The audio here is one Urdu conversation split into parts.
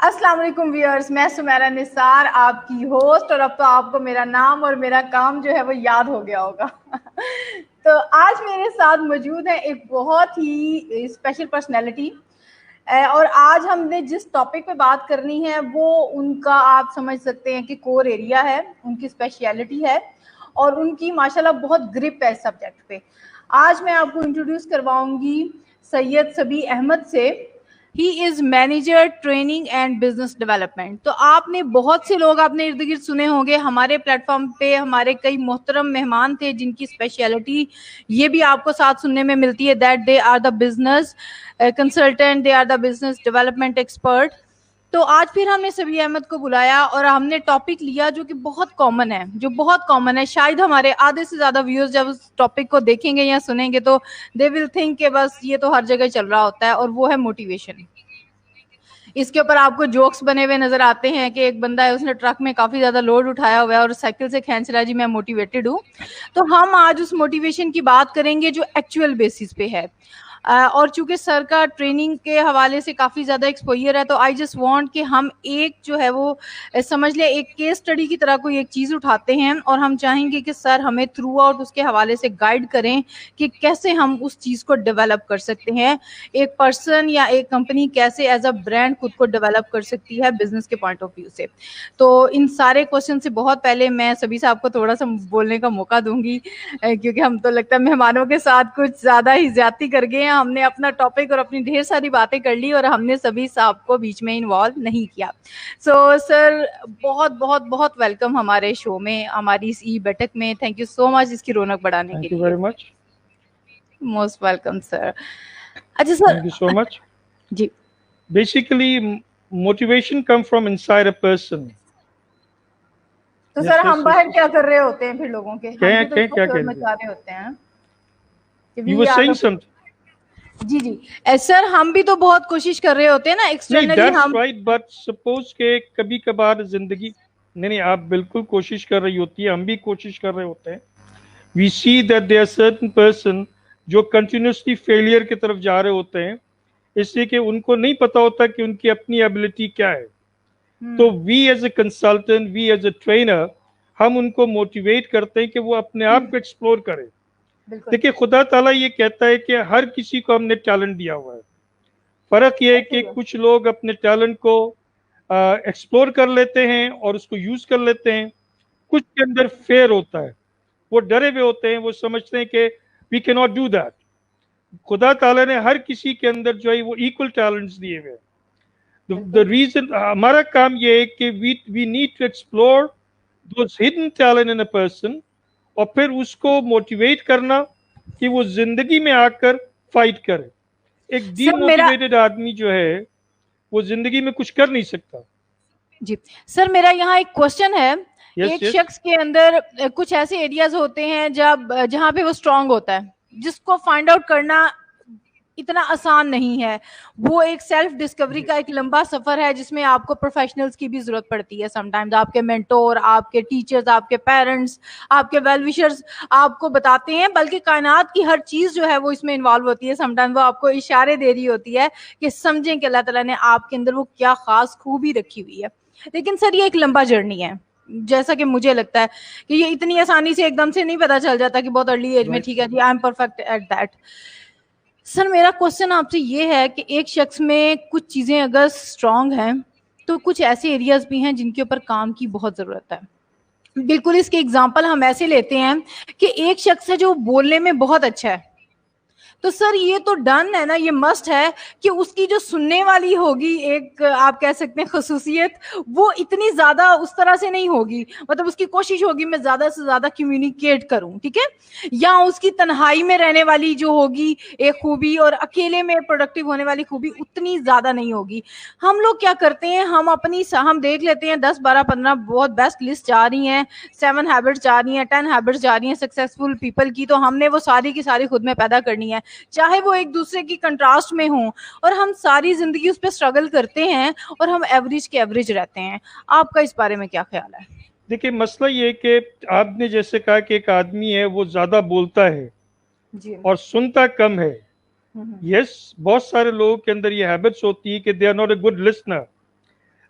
السلام علیکم ویئرز، میں سمیرہ نثار آپ کی ہوسٹ، اور اب تو آپ کو میرا نام اور میرا کام جو ہے وہ یاد ہو گیا ہوگا. تو آج میرے ساتھ موجود ہے ایک بہت ہی اسپیشل پرسنالٹی، اور آج ہم نے جس ٹاپک پہ بات کرنی ہے وہ ان کا آپ سمجھ سکتے ہیں کہ کور ایریا ہے، ان کی اسپیشلٹی ہے اور ان کی ماشاءاللہ بہت گرپ ہے اس سبجیکٹ پہ. آج میں آپ کو انٹروڈیوس کرواؤں گی سید صبی احمد سے. He is manager training and business development. تو آپ نے بہت سے لوگ اپنے ارد گرد سنے ہوں گے. ہمارے پلیٹ فارم پہ ہمارے کئی محترم مہمان تھے جن کی اسپیشلٹی یہ بھی آپ کو ساتھ سننے میں ملتی ہے that they are the business consultant, they are the business development expert. تو آج پھر ہم نے صبی احمد کو بلایا اور ہم نے ٹاپک لیا جو کہ بہت کامن ہے، شاید ہمارے آدھے سے زیادہ ویورز جب اس ٹاپک کو دیکھیں گے یا سنیں گے تو دے ول تھنک کہ بس یہ تو ہر جگہ چل رہا ہوتا ہے، اور وہ ہے موٹیویشن. اس کے اوپر آپ کو جوکس بنے ہوئے نظر آتے ہیں کہ ایک بندہ ہے، اس نے ٹرک میں کافی زیادہ لوڈ اٹھایا ہوا ہے اور سائیکل سے کھینچ رہا ہے جی میں موٹیویٹڈ ہوں. تو ہم آج اس موٹیویشن کی بات کریں گے جو ایکچوئل بیسس پہ ہے. اور چونکہ سر کا ٹریننگ کے حوالے سے کافی زیادہ ایکسپوئر ہے تو آئی جسٹ وانٹ کہ ہم ایک جو ہے وہ سمجھ لیں ایک کیس اسٹڈی کی طرح کوئی ایک چیز اٹھاتے ہیں اور ہم چاہیں گے کہ سر ہمیں تھرو آؤٹ اس کے حوالے سے گائیڈ کریں کہ کیسے ہم اس چیز کو ڈیولپ کر سکتے ہیں. ایک پرسن یا ایک کمپنی کیسے ایز اے برانڈ خود کو ڈیولپ کر سکتی ہے بزنس کے پوائنٹ آف ویو سے. تو ان سارے کوشچن سے بہت پہلے میں سبھی صاحب کو تھوڑا سا بولنے کا موقع دوں گی، کیونکہ ہم تو لگتا ہے مہمانوں کے ساتھ کچھ زیادہ ہی زیادتی کر گئے ہیں. ہم نے اپنا ٹاپک اور اپنی ڈھیر ساری باتیں کر لی اور ہم نے سبھی صاحب کو بیچ میں انوالو نہیں کیا. سو سر بہت بہت بہت ویلکم ہمارے شو میں، ہماری اس ای بیٹھک میں. تھینک یو سو مچ اس کی رونق بڑھانے کے Thank you لیے. very much. Most welcome sir. اچھا سر. Thank you so much. G Basically, motivation comes from inside a person. تو Yes, سر yes, ہم yes, باہر yes. کیا کر رہے ہوتے ہیں پھر لوگوں کے؟ ہم بھی تو کیا شور کہہ رہے مچا رہے ہوتے ہیں کہ You we were are saying the- something. جی سر ہم بھی تو بہت کوشش کر رہے ہوتے ہیں نا نہیں ایکسٹرنلی that's ہم. right, but suppose کہ کبھی کبھار زندگی نہیں آپ بالکل کوشش کر رہی ہوتی ہے، ہم بھی کوشش کر رہے ہوتے ہیں. We see that there are certain person جو کنٹینیوسلی فیلئر کی طرف جا رہے ہوتے ہیں، اس لیے کہ ان کو نہیں پتا ہوتا کہ ان کی اپنی ایبلٹی کیا ہے. تو we as a consultant, we as a trainer, ہم ان کو موٹیویٹ کرتے ہیں کہ وہ اپنے آپ کو ایکسپلور کریں. بالکل دیکھیے خدا تعالیٰ یہ کہتا ہے کہ ہر کسی کو ہم نے ٹیلنٹ دیا ہوا ہے. فرق یہ ہے کہ کچھ لوگ اپنے ٹیلنٹ کو ایکسپلور کر لیتے ہیں اور اس کو یوز کر لیتے ہیں. کچھ کے اندر فیئر ہوتا ہے، وہ ڈرے ہوئے ہوتے ہیں، وہ سمجھتے ہیں کہ وی کی ناٹ ڈو دیٹ. خدا تعالیٰ نے ہر کسی کے اندر جو ہے وہ ایکول ٹیلنٹس دیے ہوئے. The reason ہمارا کام یہ ہے کہ we need to explore those hidden talent in a person اور پھر اس کو موٹیویٹ کرنا کہ وہ زندگی میں آ کر فائٹ کرے. ایک ڈی سر میرا موٹیویٹڈ آدمی جو ہے وہ زندگی میں کچھ کر نہیں سکتا. جی سر میرا یہاں ایک کوشچن ہے. یس ایک یس شخص کے اندر کچھ ایسے ایریاز ہوتے ہیں جہاں پہ وہ اسٹرانگ ہوتا ہے جس کو فائنڈ آؤٹ کرنا اتنا آسان نہیں ہے. وہ ایک سیلف ڈسکوری کا ایک لمبا سفر ہے جس میں آپ کو پروفیشنلز کی بھی ضرورت پڑتی ہے. سم ٹائمز آپ کے مینٹور، آپ کے ٹیچرز، آپ کے پیرنٹس، آپ کے ویل وشرز آپ کو بتاتے ہیں، بلکہ کائنات کی ہر چیز جو ہے وہ اس میں انوالو ہوتی ہے. سم ٹائمز وہ آپ کو اشارے دے رہی ہوتی ہے کہ سمجھیں کہ اللہ تعالیٰ نے آپ کے اندر وہ کیا خاص خوبی رکھی ہوئی ہے. لیکن سر یہ ایک لمبا جرنی ہے، جیسا کہ مجھے لگتا ہے کہ یہ اتنی آسانی سے ایک دم سے نہیں پتا چل جاتا کہ بہت ارلی ایج میں ٹھیک ہے جی I am perfect at that. Sir میرا کوشچن آپ سے یہ ہے کہ ایک شخص میں کچھ چیزیں اگر اسٹرانگ ہیں تو کچھ ایسے ایریاز بھی ہیں جن کے اوپر کام کی بہت ضرورت ہے. بالکل اس کے اگزامپل ہم ایسے لیتے ہیں کہ ایک شخص ہے جو بولنے میں بہت اچھا ہے، تو سر یہ تو ڈن ہے نا، یہ مسٹ ہے کہ اس کی جو سننے والی ہوگی ایک آپ کہہ سکتے ہیں خصوصیت، وہ اتنی زیادہ اس طرح سے نہیں ہوگی. مطلب اس کی کوشش ہوگی میں زیادہ سے زیادہ کمیونیکیٹ کروں، ٹھیک ہے. یا اس کی تنہائی میں رہنے والی جو ہوگی ایک خوبی اور اکیلے میں پروڈکٹیو ہونے والی خوبی اتنی زیادہ نہیں ہوگی. ہم لوگ کیا کرتے ہیں، ہم دیکھ لیتے ہیں 10 12 15 بہت بیسٹ لسٹ جا رہی ہیں، 7 ہیبٹس جا رہی ہیں، 10 ہیبٹس جا رہی ہیں سکسیسفل پیپل کی، تو ہم نے وہ ساری کی ساری خود میں پیدا کرنی ہے، چاہے وہ ایک دوسرے کی کنٹراسٹ میں ہوں، اور ہم ساری زندگی اس پہ اسٹرگل کرتے ہیں اور ہم ایوریج کے ایوریج رہتے ہیں. آپ کا اس بارے میں کیا خیال ہے؟ دیکھیے مسئلہ یہ کہ آپ نے جیسے کہا کہ ایک آدمی ہے وہ زیادہ بولتا ہے جی اور سنتا کم ہے. یس بہت سارے لوگوں کے اندر یہ ہیبٹس ہوتی ہے کہ they are not a good listener.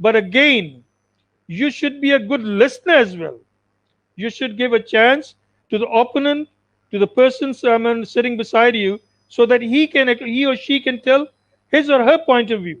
but again you should be a good listener as well. You should give a chance to the opponent, to the person sitting beside you, so that he or she can tell his or her point of view.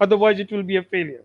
Otherwise it will be a failure.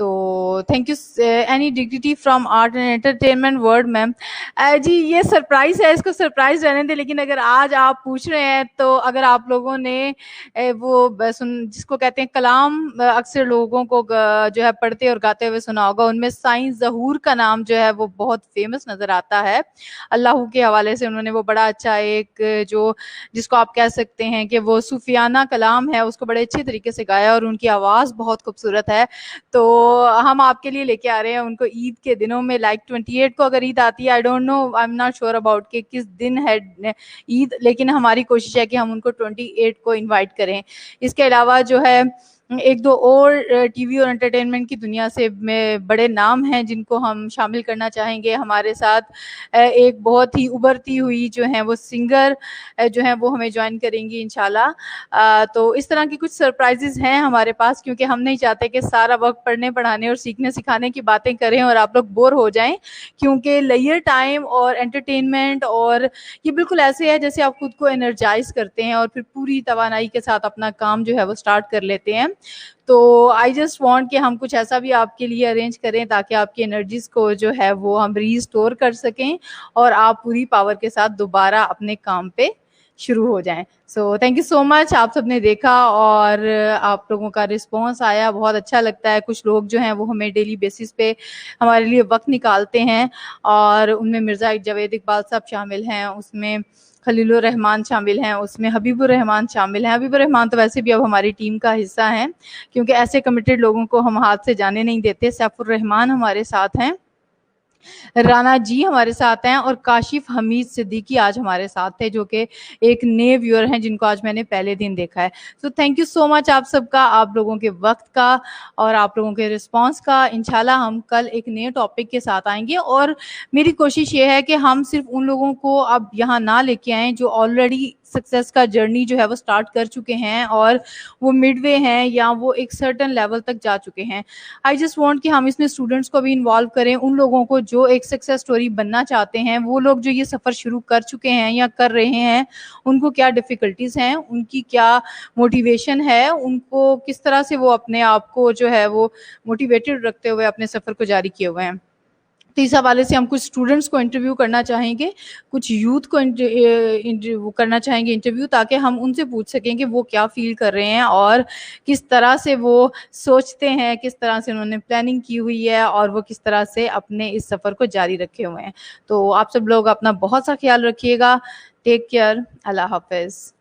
تو thank you any dignitary from art and entertainment world ma'am. جی یہ سرپرائز ہے, اس کو سرپرائز رہنے دیں, لیکن اگر آج آپ پوچھ رہے ہیں تو اگر آپ لوگوں نے وہ جس کو کہتے ہیں کلام اکثر لوگوں کو جو ہے پڑھتے اور گاتے ہوئے سنا ہوگا, ان میں سائیں ظہور کا نام جو ہے وہ بہت فیمس نظر آتا ہے. اللہ کے حوالے سے انہوں نے وہ بڑا اچھا ایک جو جس کو آپ کہہ سکتے ہیں کہ وہ صوفیانہ کلام ہے, اس کو بڑے اچھے طریقے سے گایا, اور ان کی آواز بہت خوبصورت ہے. تو ہم آپ کے لیے لے کے آ رہے ہیں ان کو عید کے دنوں میں, لائک 28 کو اگر عید آتی ہے, I don't know, I am not sure about کہ کس دن ہے عید, لیکن ہماری کوشش ہے کہ ہم ان کو 28 کو انوائٹ کریں. اس کے علاوہ جو ہے ایک دو اور ٹی وی اور انٹرٹینمنٹ کی دنیا سے بڑے نام ہیں جن کو ہم شامل کرنا چاہیں گے ہمارے ساتھ. ایک بہت ہی ابھرتی ہوئی جو ہیں وہ سنگر جو ہیں وہ ہمیں جوائن کریں گی انشاءاللہ. تو اس طرح کی کچھ سرپرائزز ہیں ہمارے پاس, کیونکہ ہم نہیں چاہتے کہ سارا وقت پڑھنے پڑھانے اور سیکھنے سکھانے کی باتیں کریں اور آپ لوگ بور ہو جائیں, کیونکہ لیئر ٹائم اور انٹرٹینمنٹ اور یہ بالکل ایسے ہے جیسے آپ خود کو انرجائز کرتے ہیں اور پھر پوری توانائی کے ساتھ اپنا کام جو ہے وہ سٹارٹ کر لیتے ہیں. تو آئی جسٹ وانٹ کہ ہم کچھ ایسا بھی آپ کے لیے ارینج کریں تاکہ آپ کی انرجیز کو جو ہے وہ ہم ریسٹور کر سکیں اور آپ پوری پاور کے ساتھ دوبارہ اپنے کام پہ شروع ہو جائیں. سو تھینک یو سو مچ. آپ سب نے دیکھا اور آپ لوگوں کا رسپانس آیا, بہت اچھا لگتا ہے. کچھ لوگ جو ہیں وہ ہمیں ڈیلی بیسس پہ ہمارے لیے وقت نکالتے ہیں, اور ان میں مرزا جاوید اقبال صاحب شامل ہیں, اس میں خلیل الرحمان شامل ہیں, اس میں حبیب الرحمان شامل ہیں. حبیب الرحمان تو ویسے بھی اب ہماری ٹیم کا حصہ ہیں, کیونکہ ایسے کمیٹڈ لوگوں کو ہم ہاتھ سے جانے نہیں دیتے. سیف الرحمان ہمارے ساتھ ہیں, رانا جی ہمارے ساتھ ہیں, اور کاشف حمید صدیقی آج ہمارے ساتھ تھے, جو کہ ایک نئے ویور ہیں جن کو آج میں نے پہلے دن دیکھا ہے. سو تھینک یو سو مچ آپ سب کا, آپ لوگوں کے وقت کا اور آپ لوگوں کے رسپانس کا. انشاءاللہ ہم کل ایک نئے ٹاپک کے ساتھ آئیں گے, اور میری کوشش یہ ہے کہ ہم صرف ان لوگوں کو اب یہاں نہ لے کے آئیں جو آلریڈی سکسیس کا جرنی جو ہے وہ سٹارٹ کر چکے ہیں اور وہ مڈ وے ہیں یا وہ ایک سرٹن لیول تک جا چکے ہیں. آئی جسٹ وانٹ کہ ہم اس میں اسٹوڈنٹس کو بھی انوالو کریں, ان لوگوں کو جو ایک سکسیس سٹوری بننا چاہتے ہیں, وہ لوگ جو یہ سفر شروع کر چکے ہیں یا کر رہے ہیں, ان کو کیا ڈیفیکلٹیز ہیں, ان کی کیا موٹیویشن ہے, ان کو کس طرح سے وہ اپنے آپ کو جو ہے وہ موٹیویٹڈ رکھتے ہوئے اپنے سفر کو جاری کیے ہوئے ہیں. تو اس حوالے سے ہم کچھ اسٹوڈنٹس کو انٹرویو کرنا چاہیں گے, کچھ یوتھ کو کرنا چاہیں گے انٹرویو, تاکہ ہم ان سے پوچھ سکیں کہ وہ کیا فیل کر رہے ہیں اور کس طرح سے وہ سوچتے ہیں, کس طرح سے انہوں نے پلاننگ کی ہوئی ہے, اور وہ کس طرح سے اپنے اس سفر کو جاری رکھے ہوئے ہیں. تو آپ سب لوگ اپنا بہت سا خیال رکھیے گا. Take care. اللہ حافظ.